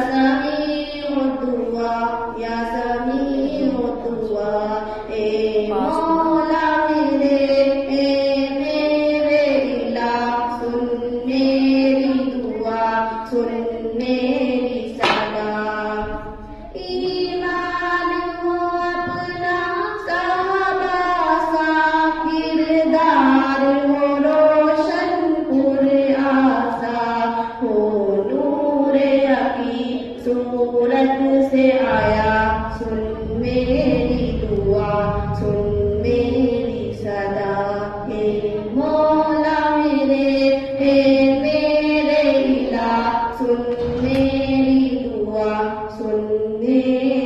समीउ दुआ, या समीउ दुआ। ए मौला मेरे, ए मेरे इला, सुन मेरी दुआ, सुन मेरी सदा। ईमान हो अपना साहबा सा, किरदार हो रोशन पुरआसा, हो नूरे अकी सूरत से आया, सुन मेरी दुआ, सुन मेरी सदा। हे मौला मेरे, हे मेरे इला, सुन मेरी दुआ, सुन मेरी